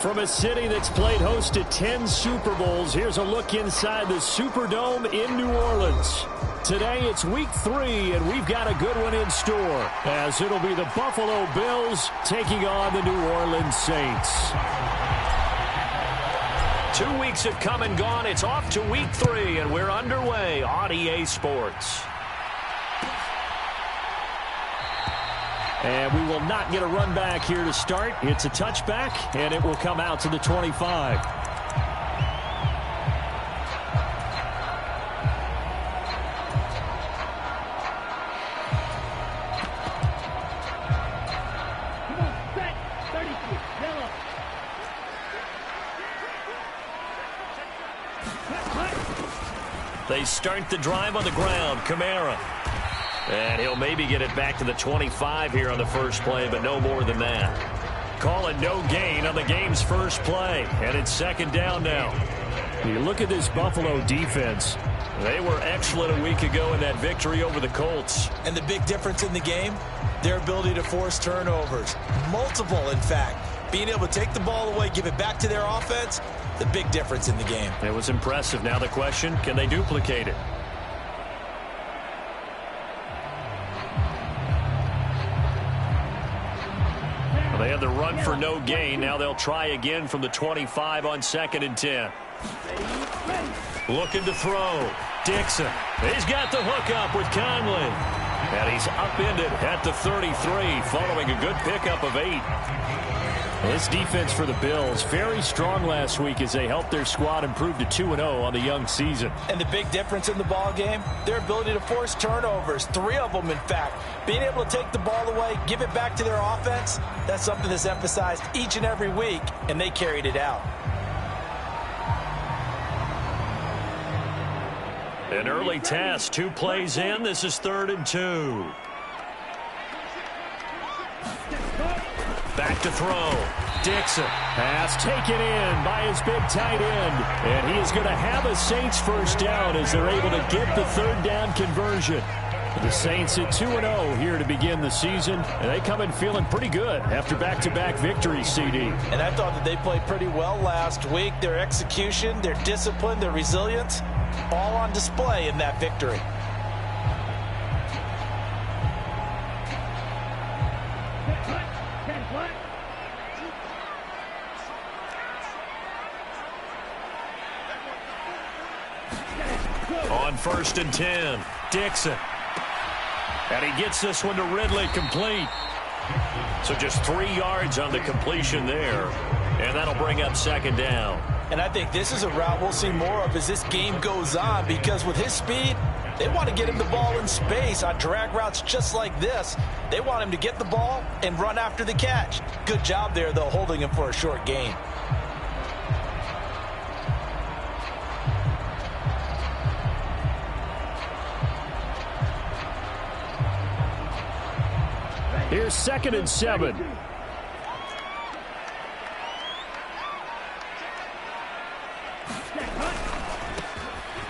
From a city that's played host to 10 Super Bowls, here's a look inside the Superdome in New Orleans. Today it's week 3, and we've got a good one in store, as it'll be the Buffalo Bills taking on the New Orleans Saints. 2 weeks have come and gone. It's off to week 3, and we're underway on EA Sports. And we will not get a run back here to start. It's a touchback, and it will come out to the 25. They start the drive on the ground. Kamara. And he'll maybe get it back to the 25 here on the first play, but no more than that. Call it no gain on the game's first play. And it's second down now. You look at this Buffalo defense. They were excellent a week ago in that victory over the Colts. And the big difference in the game, their ability to force turnovers. Multiple, in fact. Being able to take the ball away, give it back to their offense, the big difference in the game. It was impressive. Now the question, can they duplicate it? They had the run for no gain. Now they'll try again from the 25 on 2nd and 10. Looking to throw. Dixon. He's got the hook up with Conley. And he's upended at the 33 following a good pickup of 8. This defense for the Bills, very strong last week as they helped their squad improve to 2-0 on the young season. And the big difference in the ball game, their ability to force turnovers, 3 of them in fact. Being able to take the ball away, give it back to their offense, that's something that's emphasized each and every week, and they carried it out. An early test, 2 plays in. This is 3rd and 2. Back to throw. Dixon. Pass taken in by his big tight end. And he is going to have a Saints first down as they're able to get the 3rd down conversion. The Saints at 2-0 here to begin the season. And they come in feeling pretty good after back-to-back victories, CD. And I thought that they played pretty well last week. Their execution, their discipline, their resilience, all on display in that victory. On 1st and 10, Dixon. And he gets this one to Ridley, complete. So just 3 yards on the completion there. And that'll bring up 2nd down. And I think this is a route we'll see more of as this game goes on, because with his speed, they want to get him the ball in space on drag routes just like this. They want him to get the ball and run after the catch. Good job there, though, holding him for a short gain. Here's 2nd and 7.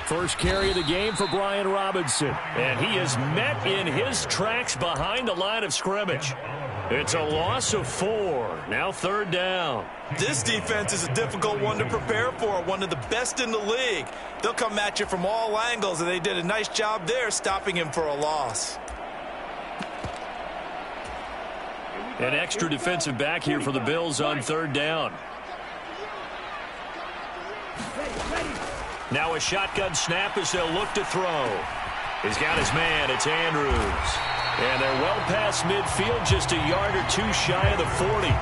First carry of the game for Brian Robinson. And he is met in his tracks behind the line of scrimmage. It's a loss of 4. Now 3rd down. This defense is a difficult one to prepare for, one of the best in the league. They'll come at you from all angles, and they did a nice job there stopping him for a loss. An extra defensive back here for the Bills on 3rd down. Now a shotgun snap as they'll look to throw. He's got his man. It's Andrews. And they're well past midfield, just a yard or 2 shy of the 40.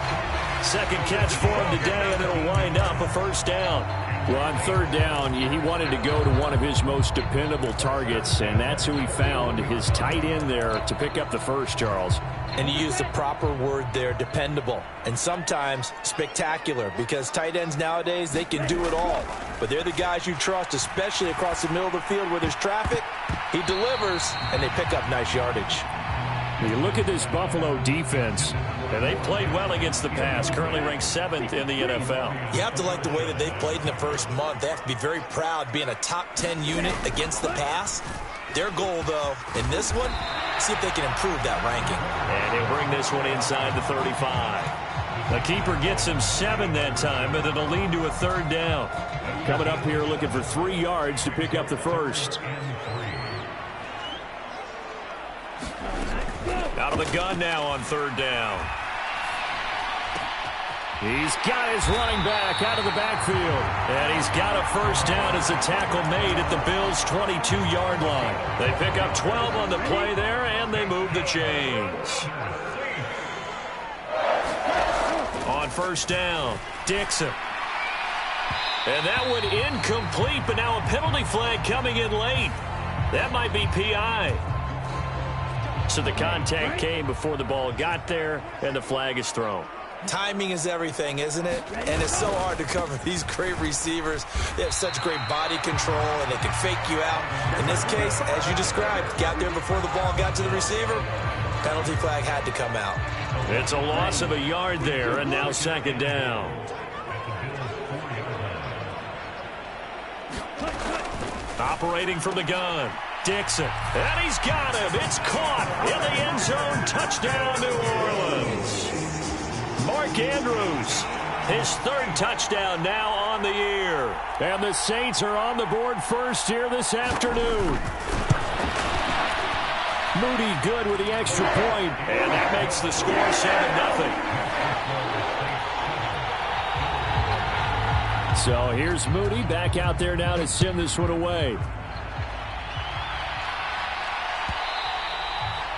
Second catch for him today, and it'll wind up a first down. Well, on 3rd down, he wanted to go to one of his most dependable targets, and that's who he found, his tight end there, to pick up the first, Charles. And you used the proper word there, dependable. And sometimes spectacular, because tight ends nowadays, they can do it all. But they're the guys you trust, especially across the middle of the field where there's traffic. He delivers, and they pick up nice yardage. You look at this Buffalo defense, and they played well against the pass, currently ranked 7th in the NFL. You have to like the way that they played in the first month. They have to be very proud being a top 10 unit against the pass. Their goal, though, in this one, see if they can improve that ranking. And he'll bring this one inside the 35. The keeper gets him 7 that time, but it'll lead to a 3rd down. Coming up here looking for 3 yards to pick up the first. Out of the gun now on 3rd down. He's got his running back out of the backfield. And he's got a first down as a tackle made at the Bills' 22-yard line. They pick up 12 on the play there, and they move the chains. On first down, Dixon. And that one incomplete, but now a penalty flag coming in late. That might be PI. So the contact came before the ball got there, and the flag is thrown. Timing is everything, isn't it? And it's so hard to cover these great receivers. They have such great body control, and they can fake you out. In this case, as you described, got there before the ball got to the receiver. Penalty flag had to come out. It's a loss of a yard there, and now 2nd down. Operating from the gun, Dixon. And he's got him. It's caught in the end zone. Touchdown, New Orleans. Mark Andrews, his 3rd touchdown now on the year. And the Saints are on the board first here this afternoon. Moody good with the extra point, and that makes the score 7-0. So here's Moody back out there now to send this one away.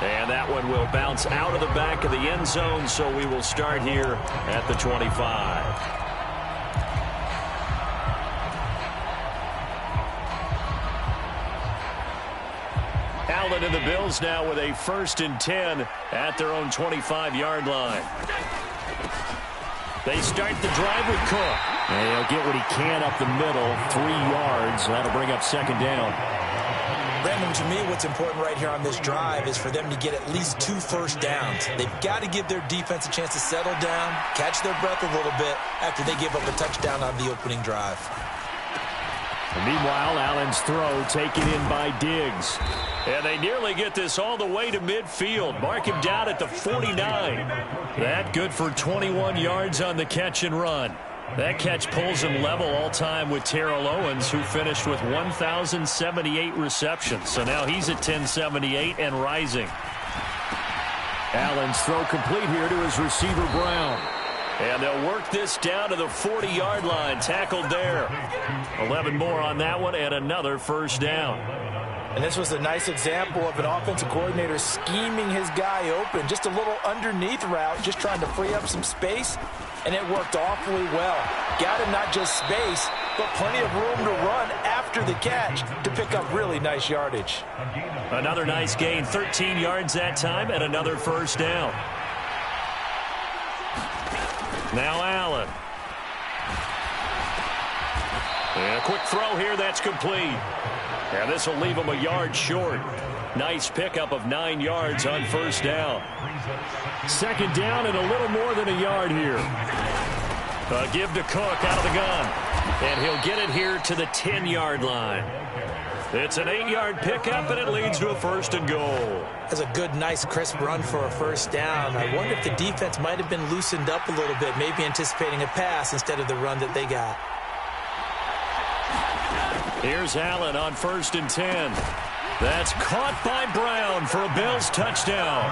And that one will bounce out of the back of the end zone, so we will start here at the 25. Allen and the Bills now with a 1st and 10 at their own 25-yard line. They start the drive with Cook. And he'll get what he can up the middle, 3 yards. That'll bring up 2nd down. Brandon, to me, what's important right here on this drive is for them to get at least 2 first downs. They've got to give their defense a chance to settle down, catch their breath a little bit after they give up a touchdown on the opening drive. And meanwhile, Allen's throw taken in by Diggs. And they nearly get this all the way to midfield. Mark him down at the 49. That good for 21 yards on the catch and run. That catch pulls him level all-time with Terrell Owens, who finished with 1,078 receptions. So now he's at 1,078 and rising. Allen's throw complete here to his receiver, Brown. And they'll work this down to the 40-yard line, tackled there. 11 more on that one, and another first down. And this was a nice example of an offensive coordinator scheming his guy open. Just a little underneath route, just trying to free up some space. And it worked awfully well. Got him not just space, but plenty of room to run after the catch to pick up really nice yardage. Another nice gain, 13 yards that time, and another first down. Now Allen. And a quick throw here, that's complete. And this will leave him a yard short. Nice pickup of 9 yards on first down. 2nd down and a little more than a yard here. A give to Cook out of the gun. And he'll get it here to the 10-yard line. It's an 8-yard pickup, and it leads to a 1st and goal. That's a good, nice, crisp run for a first down. I wonder if the defense might have been loosened up a little bit, maybe anticipating a pass instead of the run that they got. Here's Allen on 1st and 10. That's caught by Brown for a Bills touchdown.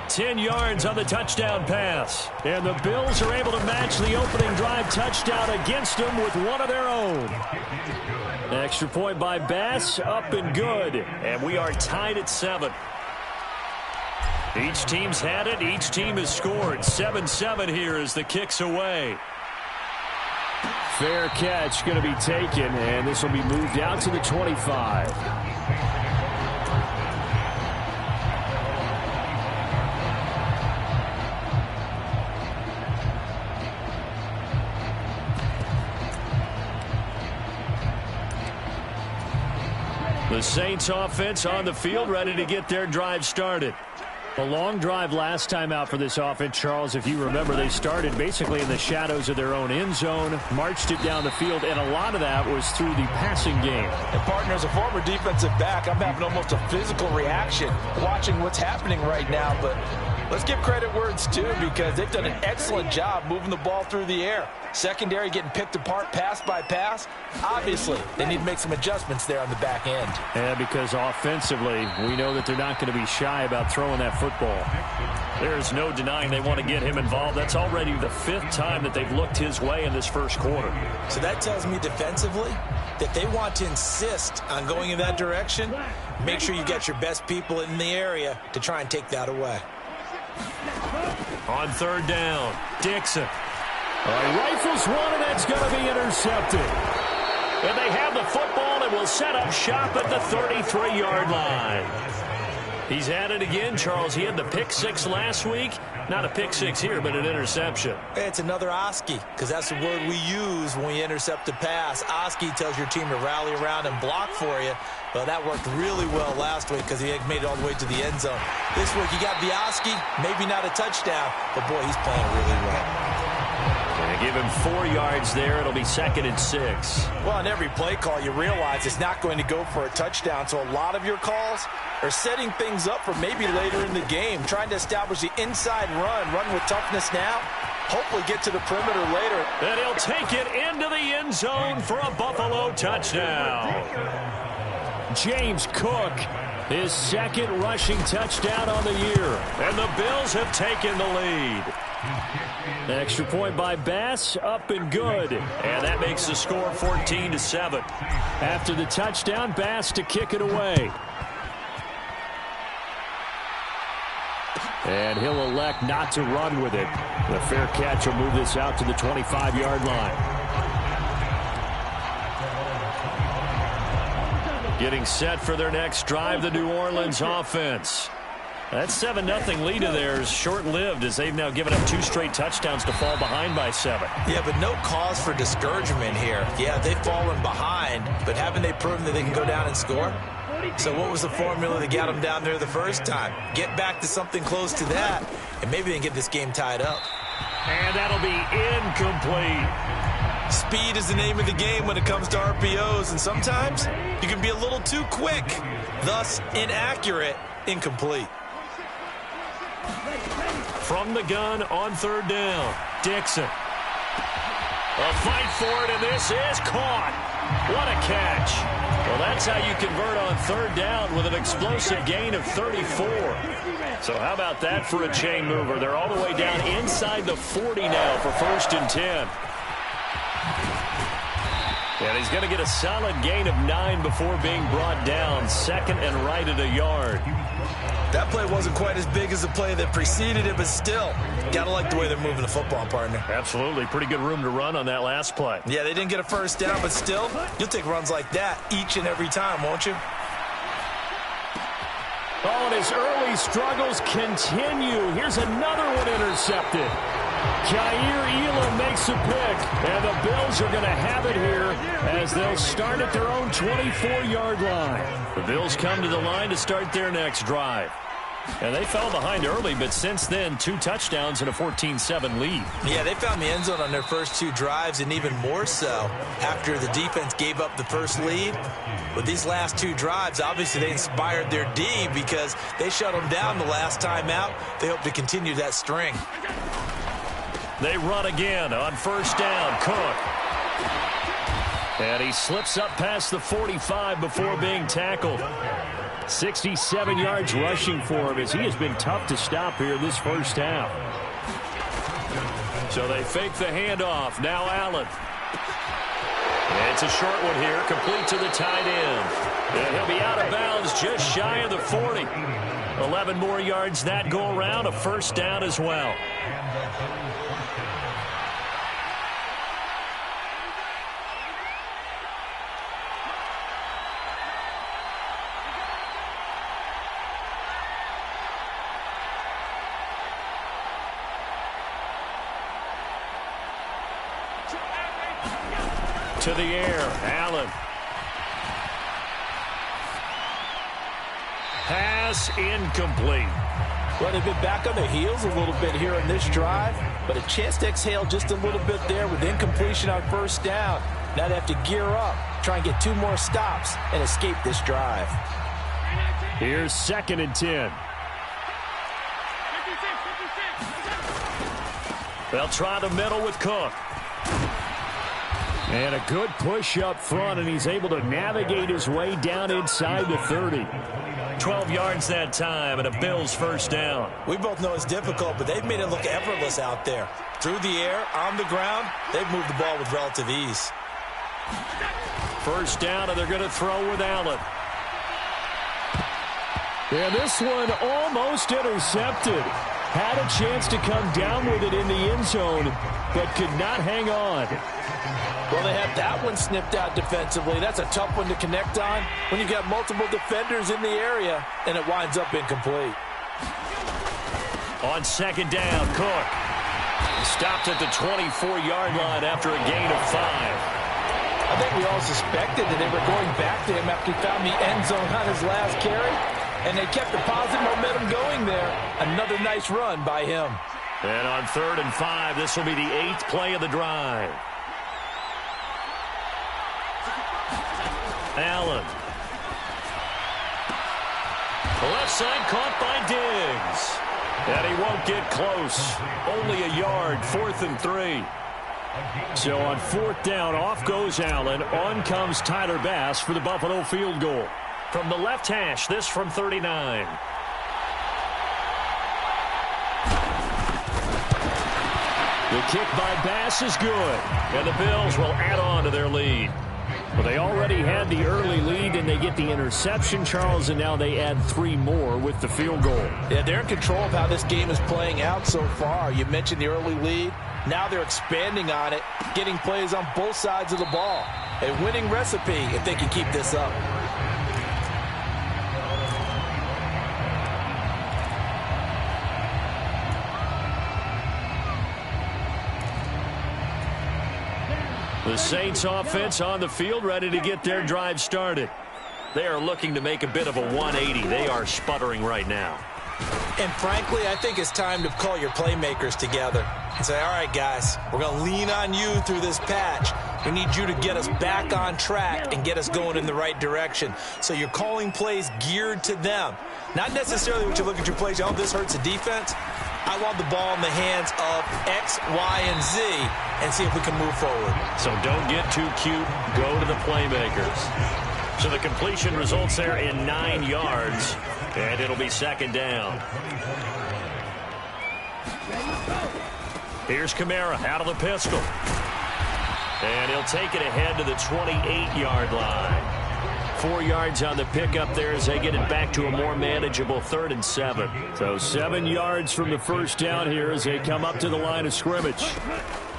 10 yards on the touchdown pass. And the Bills are able to match the opening drive touchdown against them with one of their own. Extra point by Bass, up and good. And we are tied at 7. Each team's had it. Each team has scored. 7-7 here as the kick's away. Fair catch going to be taken, and this will be moved out to the 25. The Saints offense on the field, ready to get their drive started. A long drive last time out for this offense, Charles. If you remember, they started basically in the shadows of their own end zone, marched it down the field, and a lot of that was through the passing game. And partner, as a former defensive back, I'm having almost a physical reaction watching what's happening right now. But let's give credit where it's due, because they've done an excellent job moving the ball through the air. Secondary getting picked apart pass by pass. Obviously, they need to make some adjustments there on the back end. Yeah, because offensively, we know that they're not going to be shy about throwing that football. There's no denying they want to get him involved. That's already the 5th time that they've looked his way in this first quarter. So that tells me defensively that they want to insist on going in that direction. Make sure you get your best people in the area to try and take that away. On 3rd down, Dixon. Rifles one, and that's going to be intercepted. And they have the football and will set up shop at the 33-yard line. He's at it again, Charles. He had the pick 6 last week. Not a pick 6 here, but an interception. It's another Oski, because that's the word we use when we intercept a pass. Oski tells your team to rally around and block for you. Well, that worked really well last week because he had made it all the way to the end zone. This week, you got Oski, maybe not a touchdown, but boy, he's playing really well. Give him 4 yards there. It'll be 2nd and 6. Well, on every play call, you realize it's not going to go for a touchdown. So a lot of your calls are setting things up for maybe later in the game, trying to establish the inside run with toughness now. Hopefully get to the perimeter later. And he'll take it into the end zone for a Buffalo touchdown. James Cook, his 2nd rushing touchdown on the year. And the Bills have taken the lead. Extra point by Bass, up and good. And that makes the score 14-7. After the touchdown, Bass to kick it away. And he'll elect not to run with it. The fair catch will move this out to the 25-yard line. Getting set for their next drive, the New Orleans offense. That 7-0 lead of theirs short-lived, as they've now given up 2 straight touchdowns to fall behind by 7. Yeah, but no cause for discouragement here. Yeah, they've fallen behind, but haven't they proven that they can go down and score? So what was the formula that got them down there the first time? Get back to something close to that, and maybe they can get this game tied up. And that'll be incomplete. Speed is the name of the game when it comes to RPOs, and sometimes you can be a little too quick, thus inaccurate, incomplete. From the gun on 3rd down, Dixon. A fight for it, and this is caught. What a catch. Well, that's how you convert on 3rd down with an explosive gain of 34. So how about that for a chain mover? They're all the way down inside the 40 now for 1st and 10. And he's going to get a solid gain of 9 before being brought down. 2nd and right at a yard. That play wasn't quite as big as the play that preceded it, but still, got to like the way they're moving the football, partner. Absolutely. Pretty good room to run on that last play. Yeah, they didn't get a 1st down, but still, you'll take runs like that each and every time, won't you? Oh, and his early struggles continue. Here's another one intercepted. Kaiir Elam makes a pick, and the Bills are going to have it here as they'll start at their own 24-yard line. The Bills come to the line to start their next drive. And they fell behind early, but since then, 2 touchdowns and a 14-7 lead. Yeah, they found the end zone on their first 2 drives, and even more so after the defense gave up the first lead. With these last 2 drives, obviously they inspired their D because they shut them down the last time out. They hope to continue that string. They run again on 1st down. Cook. And he slips up past the 45 before being tackled. 67 yards rushing for him as he has been tough to stop here this first half. So they fake the handoff. Now Allen. And it's a short one here, complete to the tight end. And he'll be out of bounds just shy of the 40. 11 more yards that go around, a 1st down as well. To the air, Allen. Pass incomplete. Well, they've been back on their heels a little bit here in this drive, but a chance to exhale just a little bit there with incompletion on first down. Now they have to gear up, try and get 2 more stops, and escape this drive. Here's 2nd and 10. They'll try the middle with Cook. And a good push up front, and he's able to navigate his way down inside the 30. 12 yards that time, and a Bills first down. We both know it's difficult, but they've made it look effortless out there. Through the air, on the ground, they've moved the ball with relative ease. First down, and they're going to throw with Allen. And this one almost intercepted. Had a chance to come down with it in the end zone, but could not hang on. Well, they have that one snipped out defensively. That's a tough one to connect on when you got multiple defenders in the area, and it winds up incomplete. On 2nd down, Cook. Stopped at the 24-yard line after a gain of 5. I think we all suspected that they were going back to him after he found the end zone on his last carry, and they kept the positive momentum going there. Another nice run by him. And on 3rd and 5, this will be the 8th play of the drive. Allen. Left side caught by Diggs. And he won't get close. Only a yard, 4th and 3. So on 4th down, off goes Allen. On comes Tyler Bass for the Buffalo field goal. From the left hash, this from 39. The kick by Bass is good. And the Bills will add on to their lead. Well, they already had the early lead, and they get the interception, Charles, and now they add 3 more with the field goal. Yeah, they're in control of how this game is playing out so far. You mentioned the early lead. Now they're expanding on it, getting plays on both sides of the ball. A winning recipe if they can keep this up. The Saints offense on the field, ready to get their drive started. They are looking to make a bit of a 180. They are sputtering right now. And frankly, I think it's time to call your playmakers together and say, all right, guys, we're going to lean on you through this patch. We need you to get us back on track and get us going in the right direction. So you're calling plays geared to them. Not necessarily what you look at your plays, oh, this hurts the defense. I want the ball in the hands of X, Y, and Z and see if we can move forward. So don't get too cute. Go to the playmakers. So the completion results there in 9 yards, and it'll be 2nd down. Here's Kamara out of the pistol. And he'll take it ahead to the 28-yard line. 4 yards on the pickup there as they get it back to a more manageable 3rd and 7. So 7 yards from the first down here as they come up to the line of scrimmage.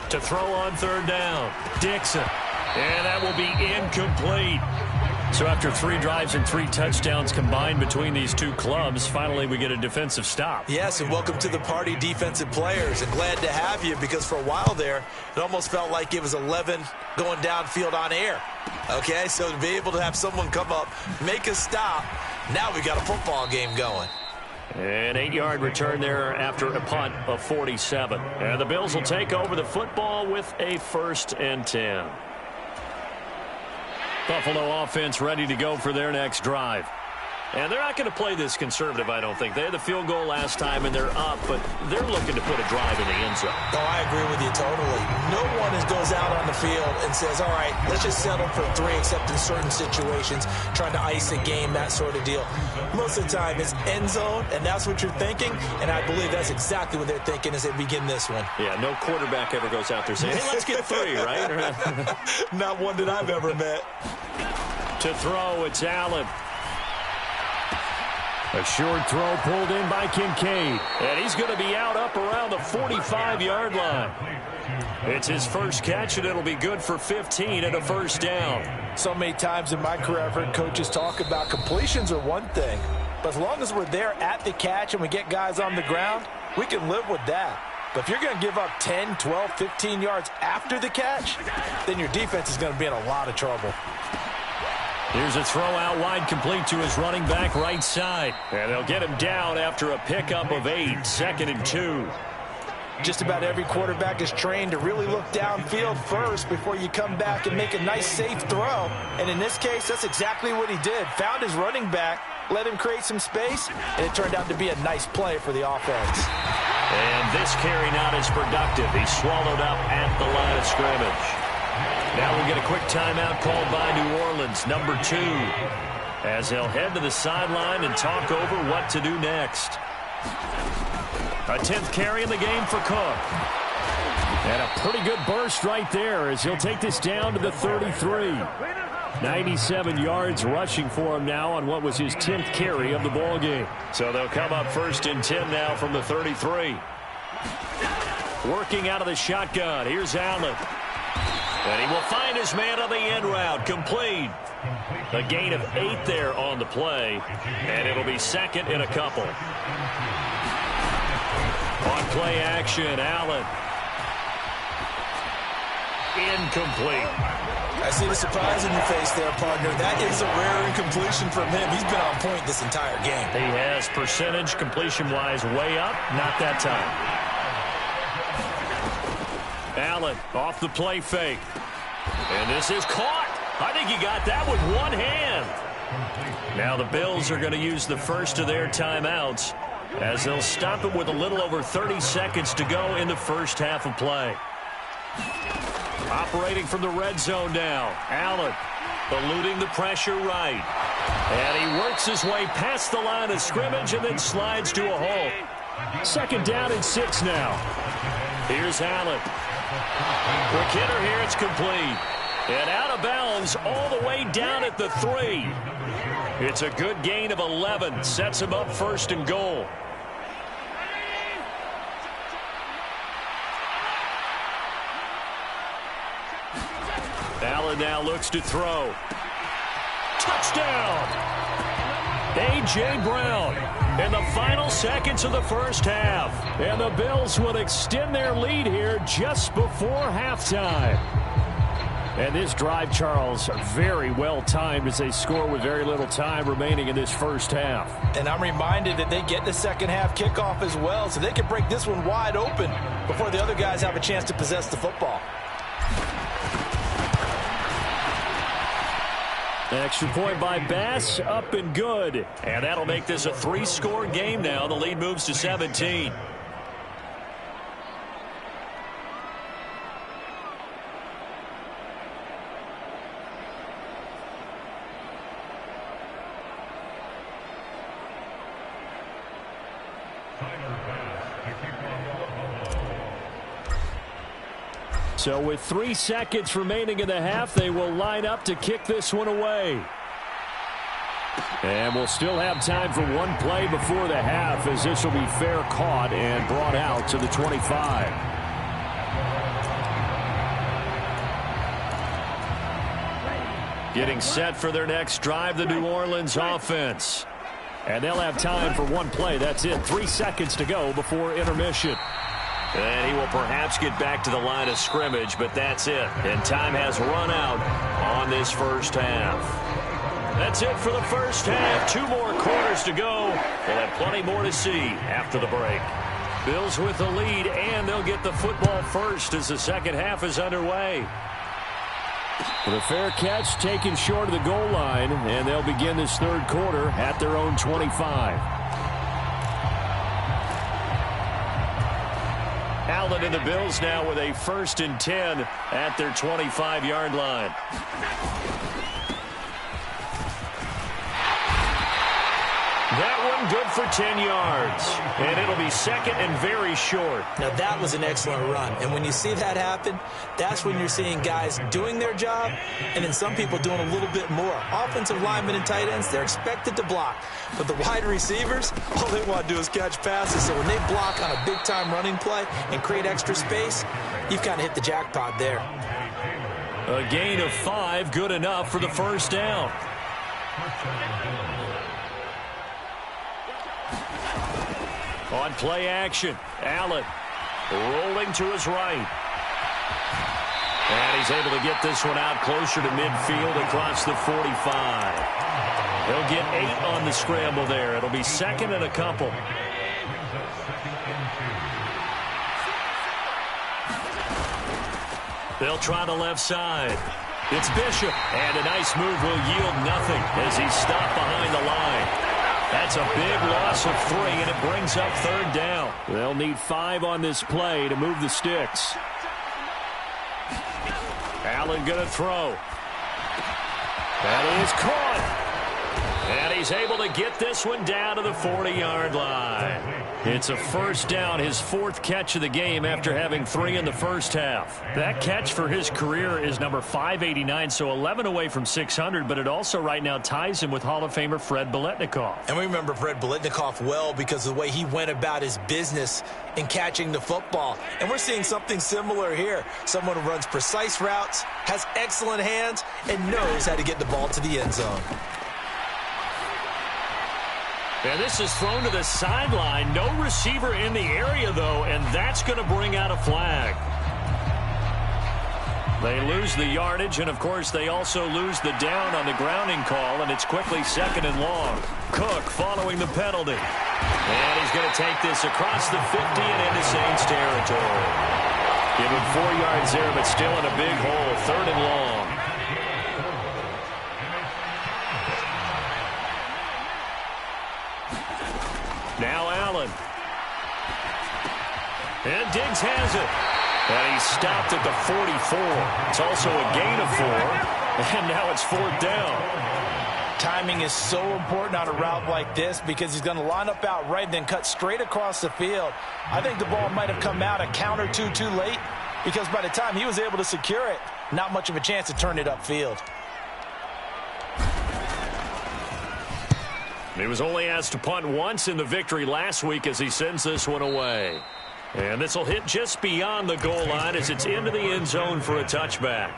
To throw on 3rd down, Dixon. And that will be incomplete. So after 3 drives and 3 touchdowns combined between these two clubs, finally we get a defensive stop. Yes, and welcome to the party, defensive players. And glad to have you because for a while there, it almost felt like it was 11 going downfield on air. Okay, so to be able to have someone come up, make a stop, now we got a football game going. An 8-yard return there after a punt of 47. And the Bills will take over the football with a 1st and 10. Buffalo offense ready to go for their next drive. And they're not going to play this conservative, I don't think. They had the field goal last time, and they're up, but they're looking to put a drive in the end zone. Oh, I agree with you totally. No one goes out on the field and says, all right, let's just settle for 3, except in certain situations, trying to ice a game, that sort of deal. Most of the time, it's end zone, and that's what you're thinking, and I believe that's exactly what they're thinking as they begin this one. Yeah, no quarterback ever goes out there saying, hey, let's get 3, right? Not one that I've ever met. To throw, it's Allen. A short throw pulled in by Kincaid. And he's going to be out up around the 45-yard line. It's his first catch, and it'll be good for 15 and a 1st down. So many times in my career, I've heard coaches talk about completions are one thing. But as long as we're there at the catch and we get guys on the ground, we can live with that. But if you're going to give up 10, 12, 15 yards after the catch, then your defense is going to be in a lot of trouble. Here's a throw out wide, complete to his running back right side. And they'll get him down after a pickup of 8, 2nd and 2. Just about every quarterback is trained to really look downfield first before you come back and make a nice, safe throw. And in this case, that's exactly what he did. Found his running back, let him create some space, and it turned out to be a nice play for the offense. And this carry not as productive. He's swallowed up at the line of scrimmage. Now we get a quick timeout called by New Orleans, number 2, as they'll head to the sideline and talk over what to do next. A 10th carry in the game for Cook. And a pretty good burst right there as he'll take this down to the 33. 97 yards rushing for him now on what was his 10th carry of the ball game. So they'll come up 1st and 10 now from the 33. Working out of the shotgun. Here's Allen. And he will find his man on the end route. Complete. A gain of 8 there on the play. And it'll be 2nd and a couple. On play action, Allen. Incomplete. I see the surprise in your face there, partner. That is a rare incompletion from him. He's been on point this entire game. He has percentage completion-wise way up. Not that time. Allen off the play fake. And this is caught. I think he got that with one hand. Now the Bills are going to use the first of their timeouts as they'll stop it with a little over 30 seconds to go in the first half of play. Operating from the red zone now. Allen eluding the pressure right. And he works his way past the line of scrimmage and then slides to a halt. 2nd down and 6 now. Here's Allen. Quick hitter here, it's complete. And out of bounds all the way down at the 3. It's a good gain of 11. Sets him up 1st and goal. Allen now looks to throw. Touchdown! A.J. Brown in the final seconds of the first half. And the Bills will extend their lead here just before halftime. And this drive, Charles, very well timed as they score with very little time remaining in this first half. And I'm reminded that they get the second half kickoff as well, so they can break this one wide open before the other guys have a chance to possess the football. Extra point by Bass, up and good. And that'll make this a 3-score game now. The lead moves to 17. So with 3 seconds remaining in the half, they will line up to kick this one away. And we'll still have time for one play before the half, as this will be fair caught and brought out to the 25. Getting set for their next drive, the New Orleans offense. And they'll have time for one play. That's it. 3 seconds to go before intermission. And he will perhaps get back to the line of scrimmage, but that's it. And time has run out on this first half. That's it for the first half. 2 more quarters to go. We'll have plenty more to see after the break. Bills with the lead, and they'll get the football first as the second half is underway. The fair catch taken short of the goal line, and they'll begin this third quarter at their own 25. Allen and the Bills now with a 1st and 10 at their 25-yard line. That one good for 10 yards. And it'll be 2nd and very short. Now that was an excellent run. And when you see that happen, that's when you're seeing guys doing their job and then some people doing a little bit more. Offensive linemen and tight ends, they're expected to block. But the wide receivers, all they want to do is catch passes. So when they block on a big-time running play and create extra space, you've kind of hit the jackpot there. A gain of 5, good enough for the first down. On play action, Allen rolling to his right. And he's able to get this one out closer to midfield across the 45. He'll get 8 on the scramble there. It'll be second and a couple. They'll try the left side. It's Bishop. And a nice move will yield nothing as he's stopped behind the line. That's a big loss of 3, and it brings up third down. They'll need 5 on this play to move the sticks. Allen going to throw. That is caught. And he's able to get this one down to the 40-yard line. It's a first down, his 4th catch of the game after having 3 in the first half. That catch for his career is number 589, so 11 away from 600, but it also right now ties him with Hall of Famer Fred Biletnikoff. And we remember Fred Biletnikoff well because of the way he went about his business in catching the football. And we're seeing something similar here. Someone who runs precise routes, has excellent hands, and knows how to get the ball to the end zone. And this is thrown to the sideline. No receiver in the area, though, and that's going to bring out a flag. They lose the yardage, and, of course, they also lose the down on the grounding call, and it's quickly second and long. Cook following the penalty. And he's going to take this across the 50 and into Saints territory. Give him 4 yards there, but still in a big hole. Third and long. Now Allen. And Diggs has it. And he's stopped at the 44. It's also a gain of 4. And now it's 4th down. Timing is so important on a route like this because he's going to line up out right and then cut straight across the field. I think the ball might have come out a count or two too late because by the time he was able to secure it, not much of a chance to turn it upfield. He was only asked to punt once in the victory last week as he sends this one away. And this will hit just beyond the goal line as it's into the end zone for a touchback.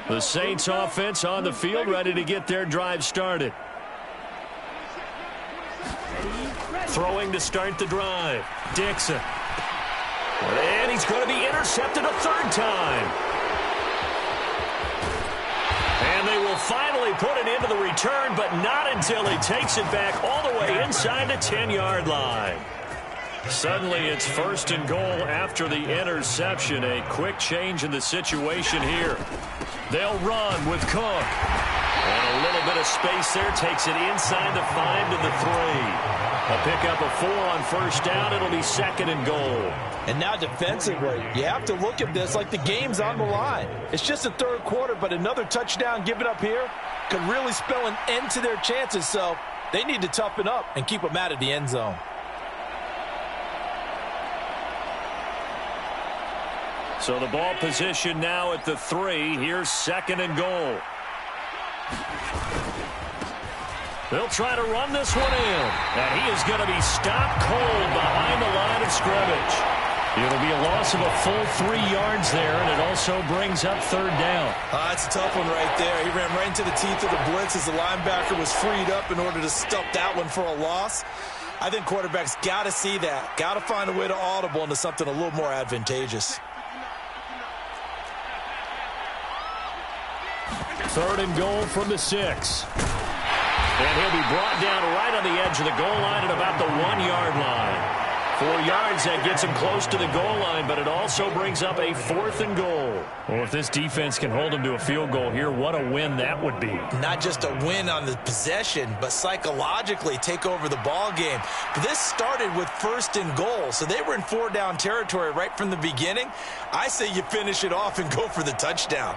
The Saints offense on the field ready to get their drive started. Throwing to start the drive. Dixon. And he's going to be intercepted a 3rd time. And they will finally put it into the return, but not until he takes it back all the way inside the 10-yard line. Suddenly it's 1st and goal after the interception. A quick change in the situation here. They'll run with Cook. And a little bit of space there takes it inside the 5 to the 3. A pickup of 4 on 1st down. It'll be 2nd and goal. And now defensively, you have to look at this like the game's on the line. It's just the 3rd quarter, but another touchdown given up here could really spell an end to their chances. So they need to toughen up and keep them out of the end zone. So the ball position now at the 3. Here's 2nd and goal. They'll try to run this one in. And he is going to be stopped cold behind the line of scrimmage. It'll be a loss of a full 3 yards there, and it also brings up 3rd down. That's a tough one right there. He ran right into the teeth of the blitz as the linebacker was freed up in order to stop that one for a loss. I think quarterbacks got to see that. Got to find a way to audible into something a little more advantageous. 3rd and goal from the 6. And he'll be brought down right on the edge of the goal line at about the 1-yard line. 4 yards, that gets him close to the goal line, but it also brings up a 4th and goal. Well, if this defense can hold him to a field goal here, what a win that would be. Not just a win on the possession, but psychologically take over the ball game. But this started with 1st and goal, so they were in 4-down territory right from the beginning. I say you finish it off and go for the touchdown.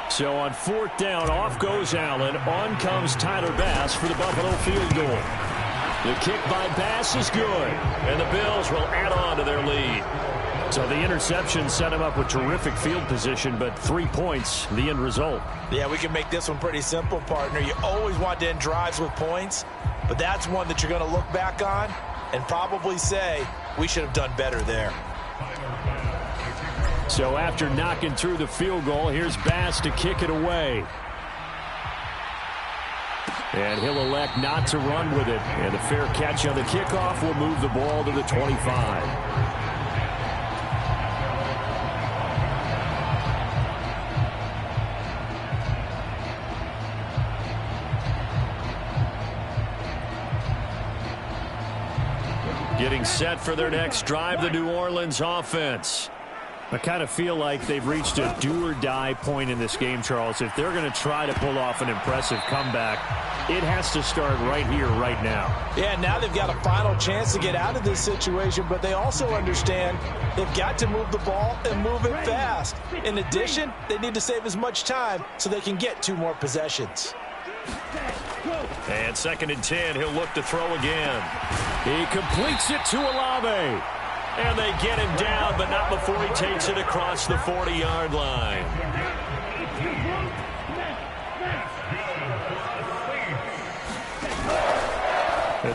So on 4th down, off goes Allen. On comes Tyler Bass for the Buffalo field goal. The kick by Bass is good, and the Bills will add on to their lead. So the interception set him up with terrific field position, but 3 points, the end result. Yeah, we can make this one pretty simple, partner. You always want to end drives with points, but that's one that you're going to look back on and probably say, we should have done better there. So after knocking through the field goal, here's Bass to kick it away. And he'll elect not to run with it. And a fair catch on the kickoff will move the ball to the 25. Getting set for their next drive, the New Orleans offense. I kind of feel like they've reached a do-or-die point in this game, Charles. If they're going to try to pull off an impressive comeback, it has to start right here, right now. Yeah, now they've got a final chance to get out of this situation, but they also understand they've got to move the ball and move it fast. In addition, they need to save as much time so they can get 2 more possessions. And 2nd and 10, he'll look to throw again. He completes it to Olave. And they get him down, but not before he takes it across the 40-yard line.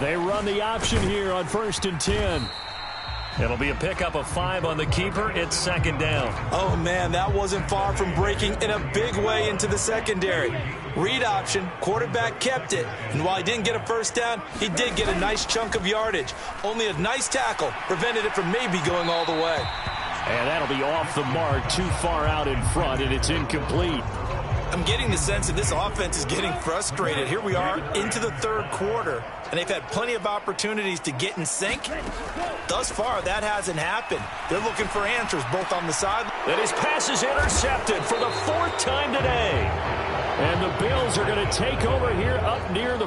They run the option here on 1st and 10. It'll be a pickup of 5 on the keeper. It's 2nd down. Oh, man, that wasn't far from breaking in a big way into the secondary. Read option, quarterback kept it, and while he didn't get a first down, he did get a nice chunk of yardage. Only a nice tackle prevented it from maybe going all the way. And that'll be off the mark, too far out in front, and it's incomplete. I'm getting the sense that this offense is getting frustrated. Here we are into the 3rd quarter, and they've had plenty of opportunities to get in sync. Thus far, that hasn't happened. They're looking for answers both on the side. And his pass is intercepted for the 4th time today. And the Bills are going to take over here up near the